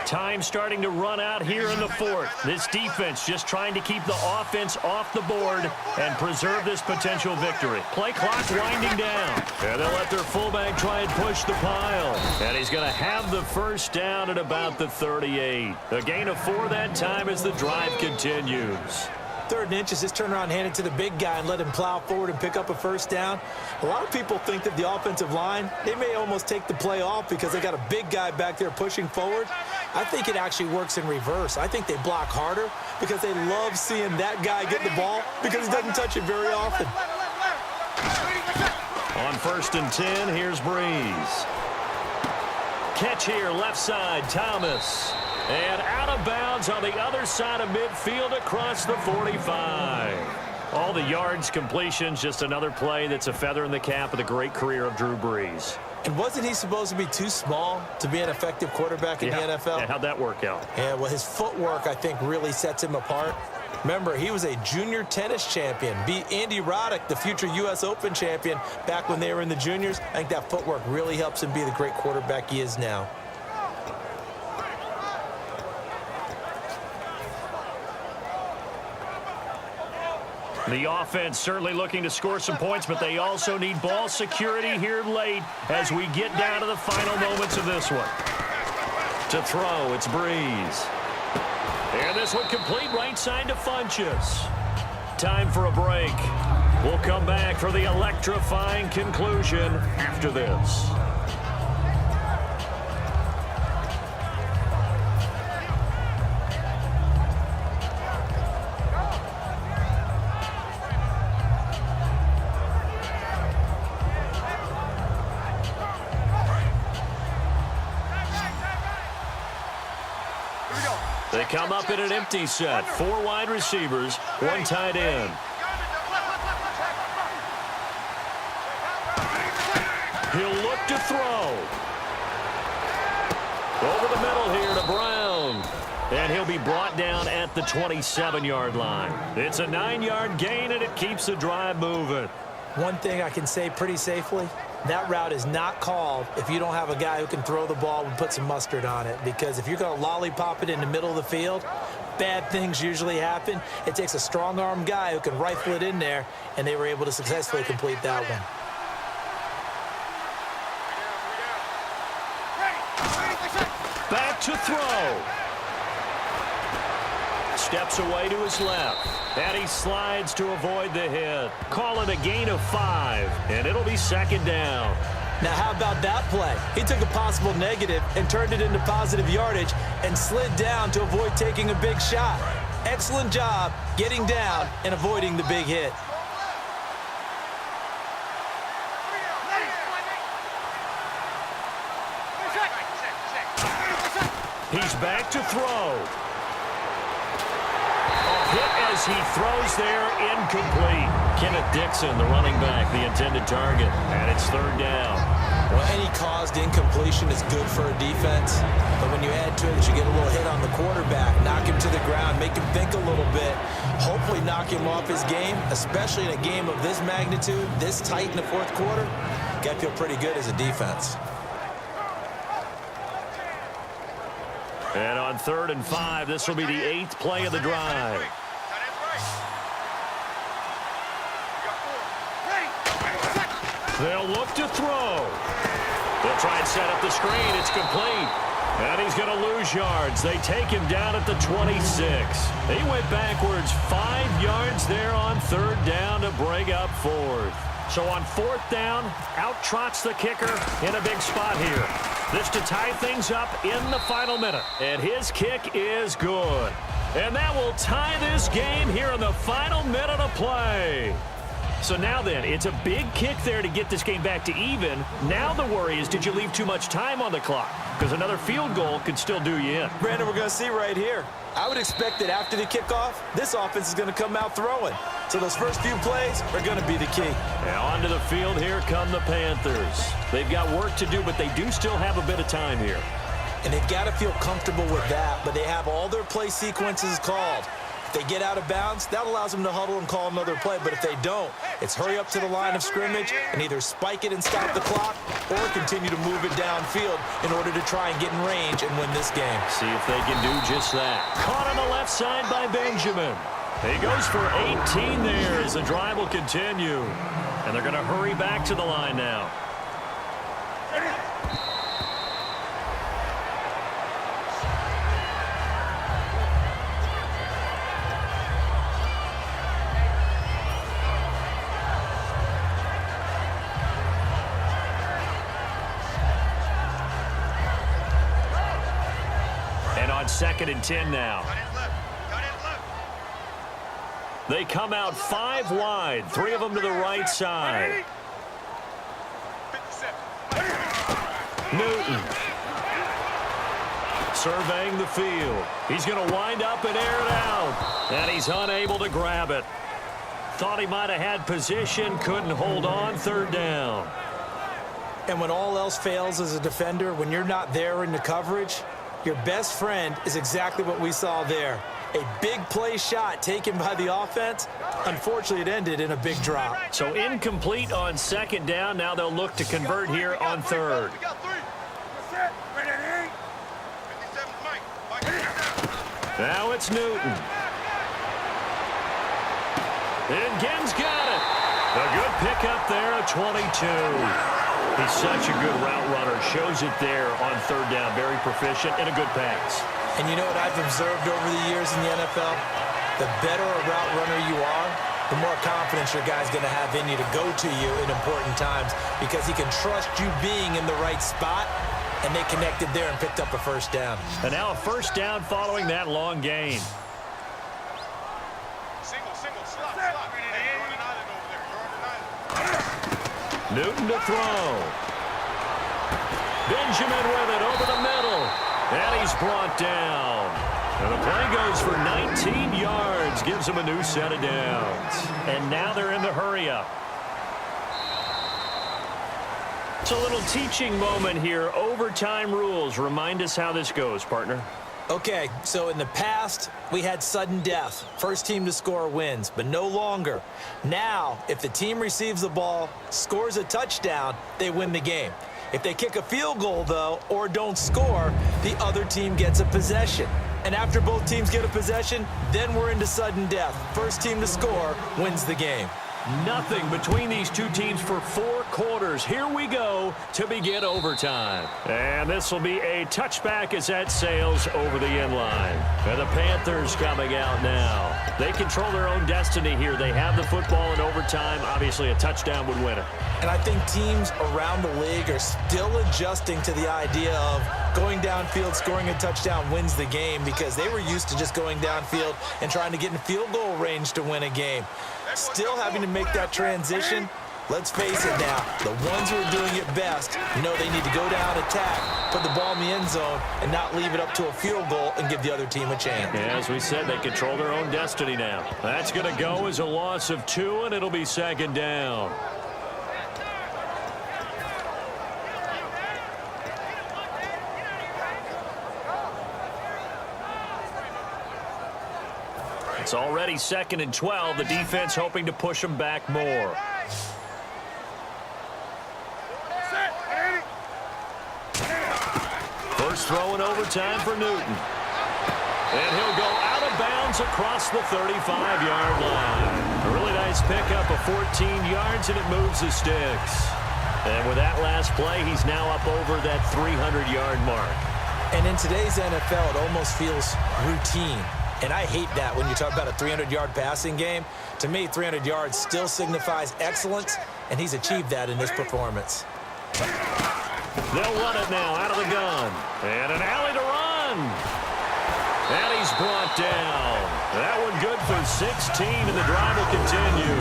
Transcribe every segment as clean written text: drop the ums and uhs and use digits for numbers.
Time starting to run out here in the fourth. This defense just trying to keep the offense off the board and preserve this potential victory. Play clock winding down. And they'll let their fullback try and push the pile. And he's going to have the first down at about the 38. A gain of 4 that time as the drive continues. 3rd and inches, just turn around, hand it to the big guy and let him plow forward and pick up a first down. A lot of people think that the offensive line, they may almost take the play off because they got a big guy back there pushing forward. I think it actually works in reverse. I think they block harder because they love seeing that guy get the ball because he doesn't touch it very often. On 1st and 10, here's Breeze. Catch here, left side, Thomas. And out of bounds on the other side of midfield across the 45. All the yards, completions, just another play that's a feather in the cap of the great career of Drew Brees. And wasn't he supposed to be too small to be an effective quarterback in the NFL? Yeah, how'd that work out? Yeah, well, his footwork, I think, really sets him apart. Remember, he was a junior tennis champion, beat Andy Roddick, the future U.S. Open champion, back when they were in the juniors. I think that footwork really helps him be the great quarterback he is now. The offense certainly looking to score some points, but they also need ball security here late as we get down to the final moments of this one. To throw, it's Breeze. And this one complete right side to Funchess. Time for a break. We'll come back for the electrifying conclusion after this. They come up in an empty set. 4 wide receivers, 1 tight end. He'll look to throw. Over the middle here to Brown. And he'll be brought down at the 27-yard line. It's a 9-yard gain, and it keeps the drive moving. One thing I can say pretty safely, that route is not called if you don't have a guy who can throw the ball and put some mustard on it. Because if you're going to lollipop it in the middle of the field, bad things usually happen. It takes a strong-arm guy who can rifle it in there, and they were able to successfully complete that one. Back to throw. Steps away to his left. And he slides to avoid the hit. Call it a gain of 5, and it'll be 2nd down. Now, how about that play? He took a possible negative and turned it into positive yardage and slid down to avoid taking a big shot. Excellent job getting down and avoiding the big hit. He's back to throw. Hit as he throws there, incomplete. Kenneth Dixon, the running back, the intended target, and it's 3rd down. Well, any caused incompletion is good for a defense, but when you add to it, you get a little hit on the quarterback, knock him to the ground, make him think a little bit, hopefully knock him off his game, especially in a game of this magnitude, this tight in the 4th quarter. Got to feel pretty good as a defense. And on 3rd and 5, this will be the 8th play of the drive. They'll look to throw. They'll try and set up the screen. It's complete. And he's going to lose yards. They take him down at the 26. He went backwards 5 yards there on 3rd down to bring up 4th. So on 4th down, out trots the kicker in a big spot here. This to tie things up in the final minute. And his kick is good. And that will tie this game here in the final minute of play. So now then, it's a big kick there to get this game back to even. Now the worry is, did you leave too much time on the clock? Because another field goal could still do you in. Brandon, we're going to see right here. I would expect that after the kickoff, this offense is going to come out throwing. So those first few plays are going to be the key. Now onto the field, here come the Panthers. They've got work to do, but they do still have a bit of time here. And they've got to feel comfortable with that, but they have all their play sequences called. If they get out of bounds, that allows them to huddle and call another play. But if they don't, it's hurry up to the line of scrimmage and either spike it and stop the clock or continue to move it downfield in order to try and get in range and win this game. See if they can do just that. Caught on the left side by Benjamin. He goes for 18 there as the drive will continue. And they're going to hurry back to the line now. And on 2nd and 10 now. They come out 5 wide, 3 of them to the right side. Newton surveying the field. He's going to wind up and air it out. And he's unable to grab it. Thought he might have had position, couldn't hold on, 3rd down. And when all else fails as a defender, when you're not there in the coverage, your best friend is exactly what we saw there. A big play shot taken by the offense. Unfortunately, it ended in a big drop. So incomplete on 2nd down. Now they'll look to convert here on 3rd. Now it's Newton. And Gen's got it. A good pickup there at 22. He's such a good route runner. Shows it there on 3rd down. Very proficient and a good pass. And you know what I've observed over the years in the NFL? The better a route runner you are, the more confidence your guy's going to have in you to go to you in important times because he can trust you being in the right spot, and they connected there and picked up a 1st down. And now a 1st down following that long gain. Newton to throw. Benjamin with it over the middle. And he's brought down. And the play goes for 19 yards. Gives him a new set of downs. And now they're in the hurry-up. It's a little teaching moment here. Overtime rules. Remind us how this goes, partner. Okay, so in the past, we had sudden death. First team to score wins, but no longer. Now, if the team receives the ball, scores a touchdown, they win the game. If they kick a field goal, though, or don't score, the other team gets a possession. And after both teams get a possession, then we're into sudden death. First team to score wins the game. Nothing between these two teams for 4 quarters. Here we go to begin overtime. And this will be a touchback as that sails over the end line. And the Panthers coming out now. They control their own destiny here. They have the football in overtime. Obviously, a touchdown would win it. And I think teams around the league are still adjusting to the idea of going downfield, scoring a touchdown wins the game because they were used to just going downfield and trying to get in field goal range to win a game. Still having to make that transition. Let's face it now, the ones who are doing it best know they need to go down, attack, put the ball in the end zone, and not leave it up to a field goal and give the other team a chance. Yeah, as we said, they control their own destiny now. That's going to go as a loss of 2, and it'll be 2nd down. It's already 2nd and 12. The defense hoping to push them back more. First throw in overtime for Newton. And he'll go out of bounds across the 35-yard line. A really nice pickup of 14 yards, and it moves the sticks. And with that last play, he's now up over that 300-yard mark. And in today's NFL, it almost feels routine. And I hate that when you talk about a 300-yard passing game. To me, 300 yards still signifies excellence, and he's achieved that in this performance. They'll run it now out of the gun. And an alley to run. And he's brought down. That one good for 16, and the drive will continue.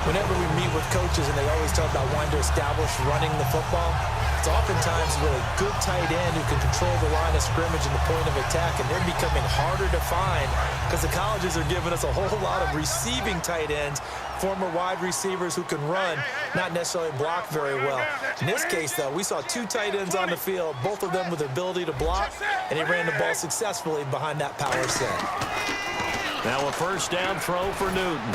Whenever we meet with coaches and they always talk about wanting to establish running the football, it's oftentimes with a good tight end who can control the line of scrimmage and the point of attack, and they're becoming harder to find because the colleges are giving us a whole lot of receiving tight ends, former wide receivers who can run, not necessarily block very well. In this case, though, we saw 2 tight ends on the field, both of them with the ability to block, and he ran the ball successfully behind that power set. Now a first down throw for Newton.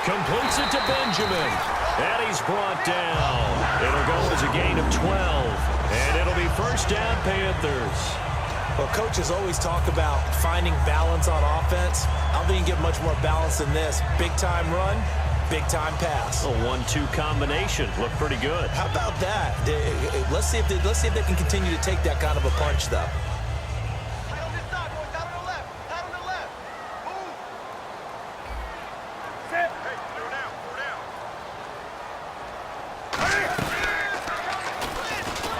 Completes it to Benjamin. And he's brought down. It'll go as a gain of 12. And it'll be first down Panthers. Well, coaches always talk about finding balance on offense. I don't think you get much more balance than this. Big-time run, big-time pass. A 1-2 combination. Looked pretty good. How about that? Let's see if they can continue to take that kind of a punch, though.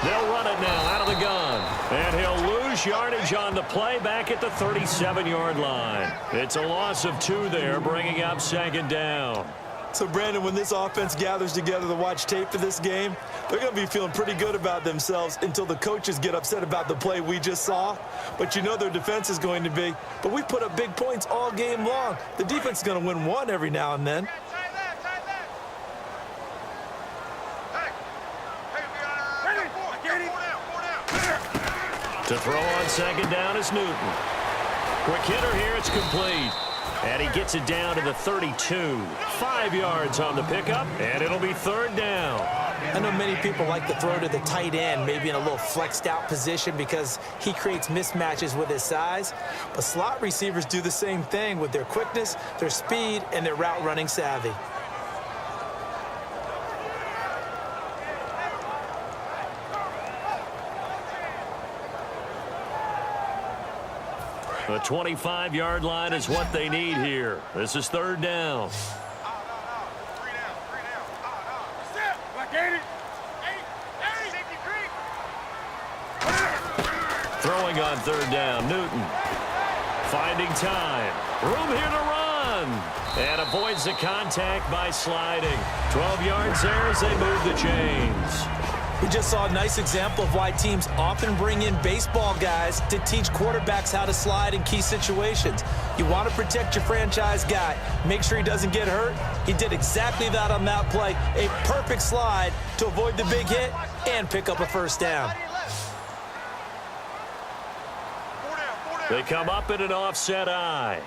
They'll run it now out of the gun. And he'll lose yardage on the play back at the 37-yard line. It's a loss of 2 there, bringing up second down. So, Brandon, when this offense gathers together to watch tape for this game, they're going to be feeling pretty good about themselves until the coaches get upset about the play we just saw. But you know their defense is going to be. But we put up big points all game long. The defense is going to win one every now and then. To throw on second down is Newton. Quick hitter here, it's complete. And he gets it down to the 32. 5 yards on the pickup, and it'll be third down. I know many people like to throw to the tight end, maybe in a little flexed out position because he creates mismatches with his size. But slot receivers do the same thing with their quickness, their speed, and their route running savvy. The 25-yard line is what they need here. This is third down. Throwing on third down, Newton. Finding time. Room here to run. And avoids the contact by sliding. 12 yards there as they move the chains. We just saw a nice example of why teams often bring in baseball guys to teach quarterbacks how to slide in key situations. You want to protect your franchise guy. Make sure he doesn't get hurt. He did exactly that on that play. A perfect slide to avoid the big hit and pick up a first down. They come up in an offset eye.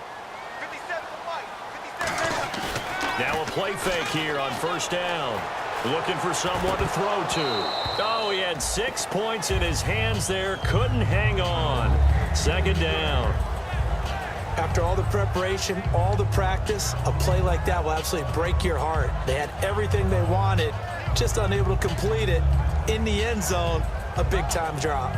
Now a play fake here on first down. Looking for someone to throw to. Oh, he had 6 points in his hands there. Couldn't hang on. Second down. After all the preparation, all the practice, a play like that will absolutely break your heart. They had everything they wanted, just unable to complete it. In the end zone, a big-time drop.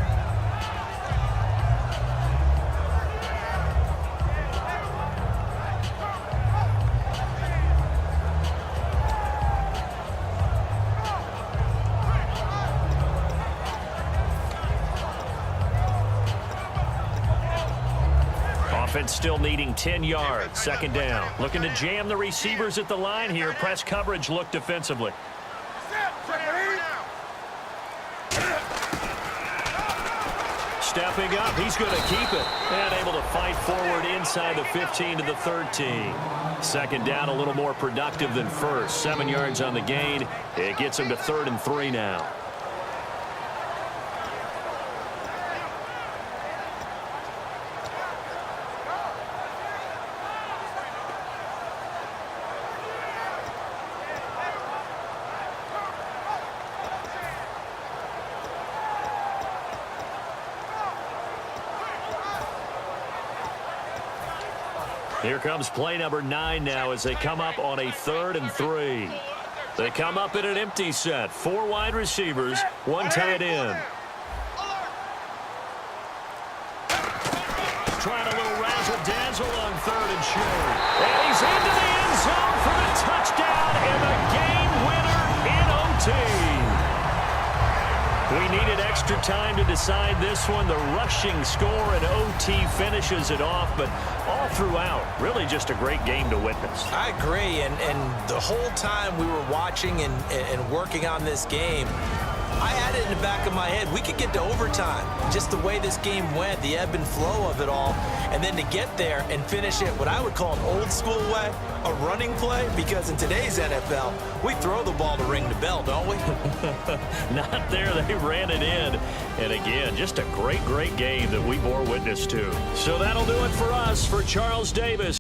Offense still needing 10 yards. Second down. Looking to jam the receivers at the line here. Press coverage look defensively. Stepping up. He's going to keep it. And able to fight forward inside the 15 to the 13. Second down a little more productive than first. 7 yards on the gain. It gets him to 3rd and 3 now. Here comes play number 9 now as they come up on a 3rd and 3. They come up in an empty set. 4 wide receivers, 1 tight end. Trying a little razzle-dazzle on 3rd and short. And he's into the end zone for the touchdown and the game winner in OT. We needed extra time to decide this one. The rushing score and OT finishes it off, but all throughout, really just a great game to witness. I agree, and the whole time we were watching and working on this game, I had it in the back of my head. We could get to overtime. Just the way this game went, the ebb and flow of it all, and then to get there and finish it what I would call an old school way, a running play, because in today's NFL, we throw the ball to ring the bell, don't we? Not there. They ran it in. And again, just a great, great game that we bore witness to. So that'll do it for us. For Charles Davis.